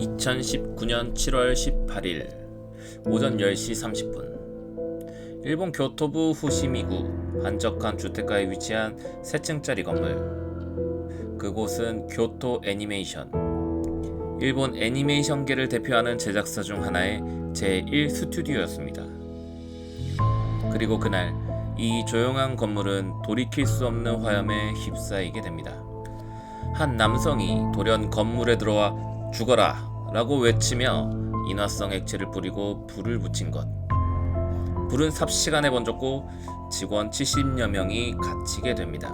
2019년 7월 18일 오전 10시 30분 일본 교토부 후시미구 한적한 주택가에 위치한 3층짜리 건물. 그곳은 교토 애니메이션, 일본 애니메이션계를 대표하는 제작사 중 하나의 제1 스튜디오였습니다. 그리고 그날 이 조용한 건물은 돌이킬 수 없는 화염에 휩싸이게 됩니다. 한 남성이 돌연 건물에 들어와 죽어라 라고 외치며 인화성 액체를 뿌리고 불을 붙인 것. 불은 삽시간에 번졌고 직원 70여 명이 갇히게 됩니다.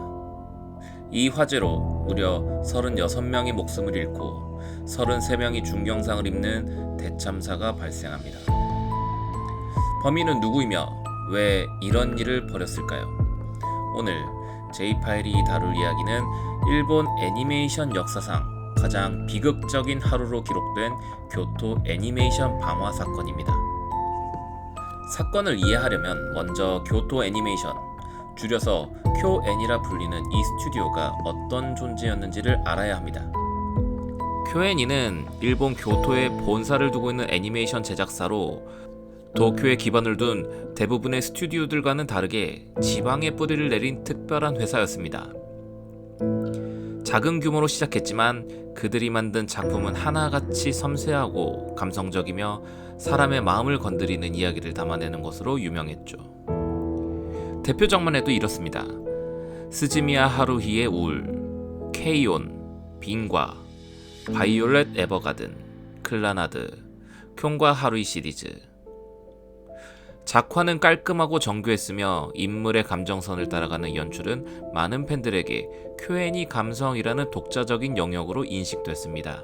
이 화재로 무려 36명이 목숨을 잃고 33명이 중경상을 입는 대참사가 발생합니다. 범인은 누구이며 왜 이런 일을 벌였을까요? 오늘 J-파일이 다룰 이야기는 일본 애니메이션 역사상 가장 비극적인 하루로 기록된 교토 애니메이션 방화 사건입니다. 사건을 이해하려면 먼저 교토 애니메이션, 줄여서 쿄애니라 불리는 이 스튜디오가 어떤 존재였는지를 알아야 합니다. 쿄애니는 일본 교토에 본사를 두고 있는 애니메이션 제작사로 도쿄에 기반을 둔 대부분의 스튜디오들과는 다르게 지방에 뿌리를 내린 특별한 회사였습니다. 작은 규모로 시작했지만 그들이 만든 작품은 하나같이 섬세하고 감성적이며 사람의 마음을 건드리는 이야기를 담아내는 것으로 유명했죠. 대표작만 해도 이렇습니다. 스즈미야 하루히의 우울, 케이온, 빙과, 바이올렛 에버가든, 클라나드, 쿄과 하루이 시리즈. 작화는 깔끔하고 정교했으며 인물의 감정선을 따라가는 연출은 많은 팬들에게 쿄애니 감성이라는 독자적인 영역으로 인식됐습니다.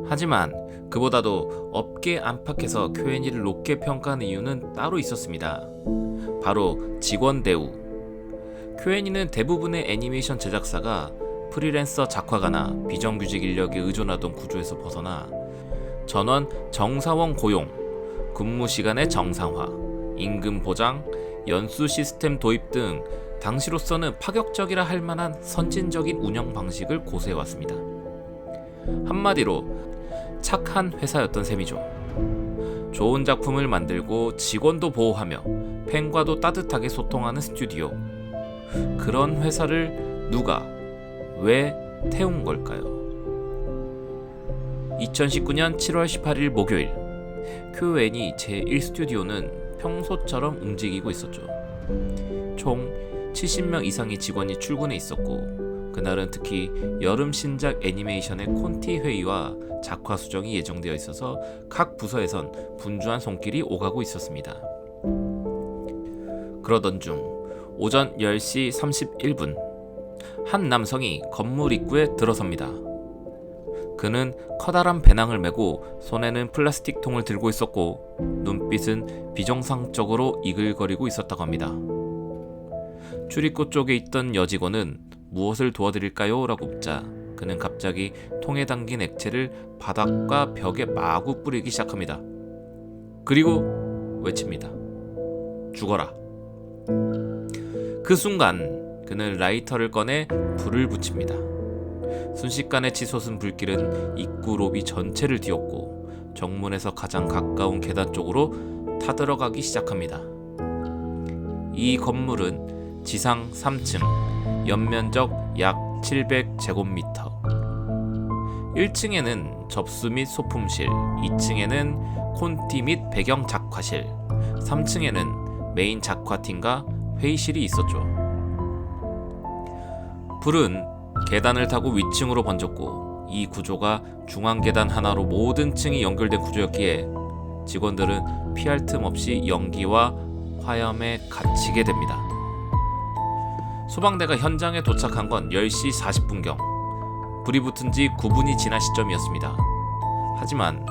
하지만 그보다도 업계 안팎에서 쿄애니를 높게 평가하는 이유는 따로 있었습니다. 바로 직원 대우. 쿄애니는 대부분의 애니메이션 제작사가 프리랜서 작화가나 비정규직 인력에 의존하던 구조에서 벗어나 전원 정사원 고용, 근무 시간의 정상화, 임금 보장, 연수 시스템 도입 등 당시로서는 파격적이라 할 만한 선진적인 운영 방식을 고수해왔습니다. 한마디로 착한 회사였던 셈이죠. 좋은 작품을 만들고 직원도 보호하며 팬과도 따뜻하게 소통하는 스튜디오. 그런 회사를 누가, 왜 태운 걸까요? 2019년 7월 18일 목요일 쿄애니 제1스튜디오는 평소처럼 움직이고 있었죠. 총 70명 이상의 직원이 출근해 있었고 그날은 특히 여름 신작 애니메이션의 콘티 회의와 작화 수정이 예정되어 있어서 각 부서에선 분주한 손길이 오가고 있었습니다. 그러던 중 오전 10시 31분 한 남성이 건물 입구에 들어섭니다. 그는 커다란 배낭을 메고 손에는 플라스틱 통을 들고 있었고 눈빛은 비정상적으로 이글거리고 있었다고 합니다. 출입구 쪽에 있던 여직원은 무엇을 도와드릴까요? 라고 묻자 그는 갑자기 통에 담긴 액체를 바닥과 벽에 마구 뿌리기 시작합니다. 그리고 외칩니다. 죽어라. 그 순간 그는 라이터를 꺼내 불을 붙입니다. 순식간에 치솟은 불길은 입구 로비 전체를 뒤엎고 정문에서 가장 가까운 계단 쪽으로 타들어가기 시작합니다. 이 건물은 지상 3층, 연면적 약 700제곱미터. 1층에는 접수 및 소품실, 2층에는 콘티 및 배경 작화실, 3층에는 메인 작화팀과 회의실이 있었죠. 불은 계단을 타고 위층으로 번졌고 이 구조가 중앙 계단 하나로 모든 층이 연결된 구조였기에 직원들은 피할 틈 없이 연기와 화염에 갇히게 됩니다. 소방대가 현장에 도착한 건 10시 40분경. 불이 붙은 지 9분이 지난 시점이었습니다. 하지만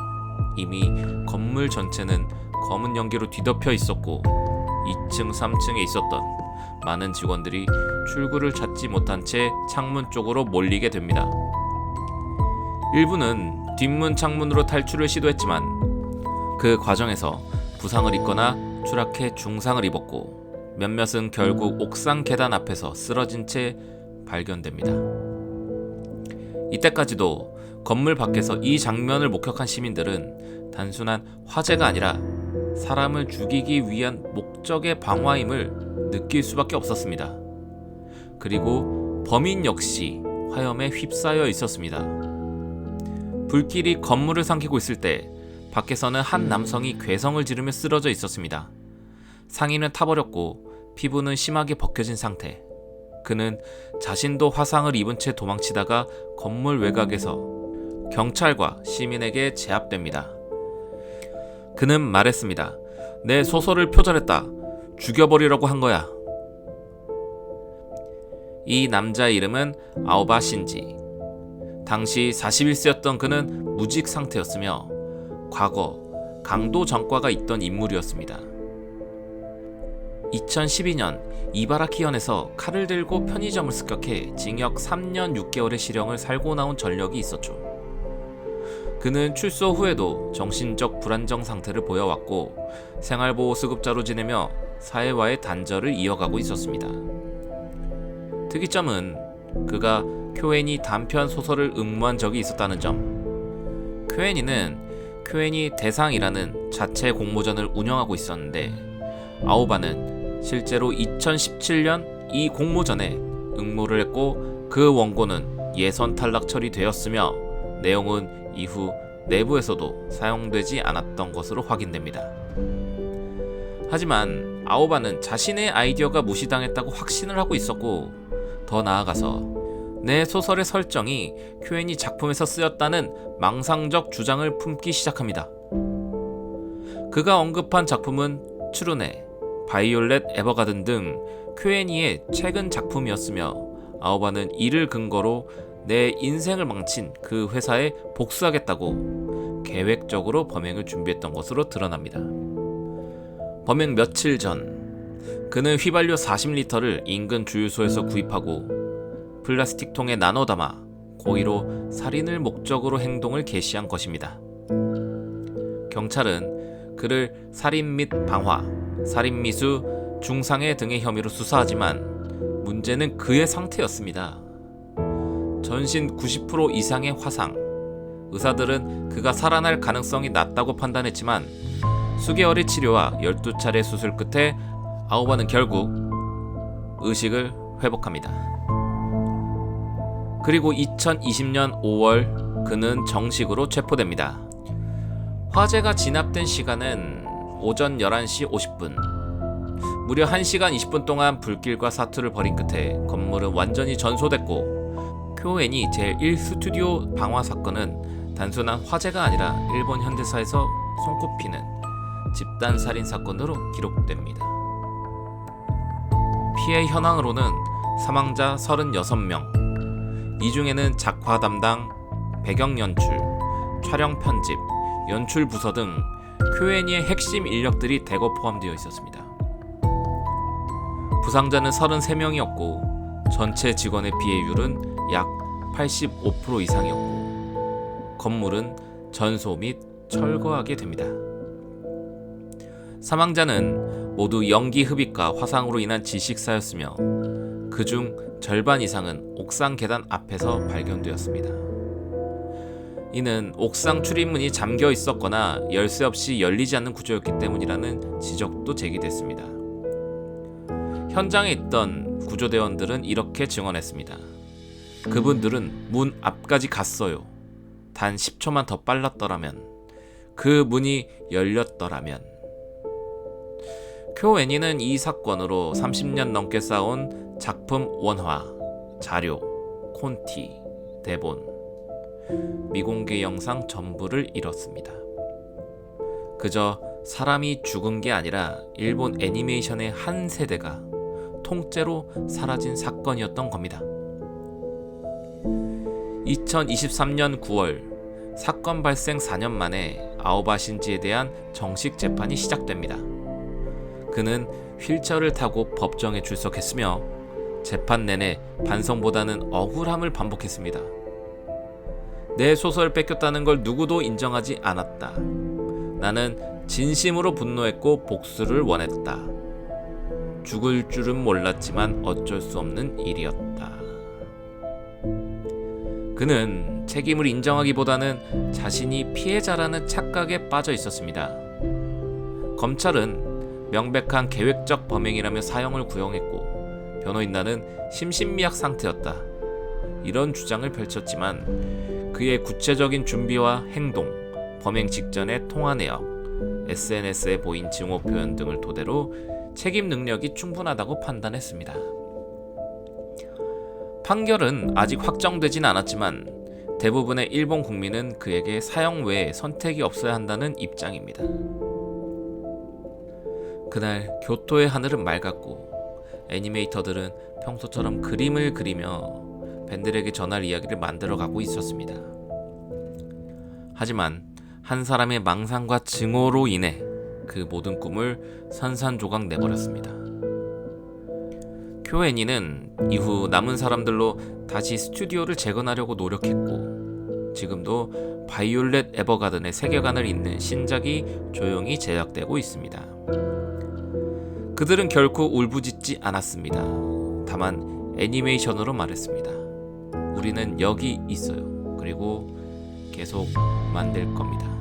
이미 건물 전체는 검은 연기로 뒤덮여 있었고 2층, 3층에 있었던 많은 직원들이 출구를 찾지 못한 채 창문 쪽으로 몰리게 됩니다. 일부는 뒷문 창문으로 탈출을 시도했지만 그 과정에서 부상을 입거나 추락해 중상을 입었고 몇몇은 결국 옥상 계단 앞에서 쓰러진 채 발견됩니다. 이때까지도 건물 밖에서 이 장면을 목격한 시민들은 단순한 화재가 아니라 사람을 죽이기 위한 목적의 방화임을 느낄 수밖에 없었습니다. 그리고 범인 역시 화염에 휩싸여 있었습니다. 불길이 건물을 삼키고 있을 때 밖에서는 한 남성이 괴성을 지르며 쓰러져 있었습니다. 상의는 타버렸고 피부는 심하게 벗겨진 상태. 그는 자신도 화상을 입은 채 도망치다가 건물 외곽에서 경찰과 시민에게 제압됩니다. 그는 말했습니다. 내 소설을 표절했다. 죽여버리려고 한 거야. 이 남자의 이름은 아오바 신지. 당시 41세였던 그는 무직 상태였으며 과거 강도 전과가 있던 인물이었습니다. 2012년 이바라키현에서 칼을 들고 편의점을 습격해 징역 3년 6개월의 실형을 살고 나온 전력이 있었죠. 그는 출소 후에도 정신적 불안정 상태를 보여왔고 생활보호수급자로 지내며 사회와의 단절을 이어가고 있었습니다. 특이점은 그가 쿄애니 단편 소설을 응모한 적이 있었다는 점. 쿄애니는 쿄애니 대상이라는 자체 공모전을 운영하고 있었는데 아오바는 실제로 2017년 이 공모전에 응모를 했고 그 원고는 예선 탈락 처리되었으며 내용은 이후 내부에서도 사용되지 않았던 것으로 확인됩니다. 하지만 아오바는 자신의 아이디어가 무시당했다고 확신을 하고 있었고 더 나아가서 내 소설의 설정이 쿄애니 작품에서 쓰였다는 망상적 주장을 품기 시작합니다. 그가 언급한 작품은 추르네, 바이올렛 에버가든 등 쿄애니의 최근 작품이었으며 아오바는 이를 근거로 내 인생을 망친 그 회사에 복수하겠다고 계획적으로 범행을 준비했던 것으로 드러납니다. 범행 며칠 전 그는 휘발유 40리터를 인근 주유소에서 구입하고 플라스틱 통에 나눠 담아 고의로 살인을 목적으로 행동을 개시한 것입니다. 경찰은 그를 살인 및 방화, 살인 미수, 중상해 등의 혐의로 수사하지만 문제는 그의 상태였습니다. 전신 90% 이상의 화상. 의사들은 그가 살아날 가능성이 낮다고 판단했지만 수개월의 치료와 12차례 수술 끝에 아오바는 결국 의식을 회복합니다. 그리고 2020년 5월 그는 정식으로 체포됩니다. 화재가 진압된 시간은 오전 11시 50분. 무려 1시간 20분 동안 불길과 사투를 벌인 끝에 건물은 완전히 전소됐고 쿄애니 제1 스튜디오 방화 사건은 단순한 화재가 아니라 일본 현대사에서 손꼽히는 집단살인 사건으로 기록됩니다. 피해 현황으로는 사망자 36명, 이 중에는 작화 담당, 배경 연출, 촬영 편집, 연출 부서 등 쿄애니의 핵심 인력들이 대거 포함되어 있었습니다. 부상자는 33명이었고 전체 직원의 피해율은 약 85% 이상이었고 건물은 전소 및 철거하게 됩니다. 사망자는 모두 연기 흡입과 화상으로 인한 질식사였으며 그중 절반 이상은 옥상 계단 앞에서 발견되었습니다. 이는 옥상 출입문이 잠겨 있었거나 열쇠 없이 열리지 않는 구조였기 때문이라는 지적도 제기됐습니다. 현장에 있던 구조대원들은 이렇게 증언했습니다. 그분들은 문 앞까지 갔어요. 단 10초만 더 빨랐더라면, 그 문이 열렸더라면. 쿄애니는 이 사건으로 30년 넘게 쌓아온 작품 원화, 자료, 콘티, 대본, 미공개 영상 전부를 잃었습니다. 그저 사람이 죽은 게 아니라 일본 애니메이션의 한 세대가 통째로 사라진 사건이었던 겁니다. 2023년 9월 사건 발생 4년 만에 아오바 신지에 대한 정식 재판이 시작됩니다. 그는 휠체어를 타고 법정에 출석했으며 재판 내내 반성보다는 억울함을 반복했습니다. 내 소설을 뺏겼다는 걸 누구도 인정하지 않았다. 나는 진심으로 분노했고 복수를 원했다. 죽을 줄은 몰랐지만 어쩔 수 없는 일이었다. 그는 책임을 인정하기보다는 자신이 피해자라는 착각에 빠져 있었습니다. 검찰은 명백한 계획적 범행이라며 사형을 구형했고 변호인 나는 심신미약 상태였다. 이런 주장을 펼쳤지만 그의 구체적인 준비와 행동, 범행 직전의 통화 내역, SNS에 보인 증오 표현 등을 토대로 책임 능력이 충분하다고 판단했습니다. 판결은 아직 확정되진 않았지만 대부분의 일본 국민은 그에게 사형 외에 선택이 없어야 한다는 입장입니다. 그날 교토의 하늘은 맑았고 애니메이터들은 평소처럼 그림을 그리며 팬들에게 전할 이야기를 만들어가고 있었습니다. 하지만 한 사람의 망상과 증오로 인해 그 모든 꿈을 산산조각 내버렸습니다. 쿄애니는 이후 남은 사람들로 다시 스튜디오를 재건하려고 노력했고 지금도 바이올렛 에버가든의 세계관을 잇는 신작이 조용히 제작되고 있습니다. 그들은 결코 울부짖지 않았습니다. 다만 애니메이션으로 말했습니다. 우리는 여기 있어요. 그리고 계속 만들 겁니다.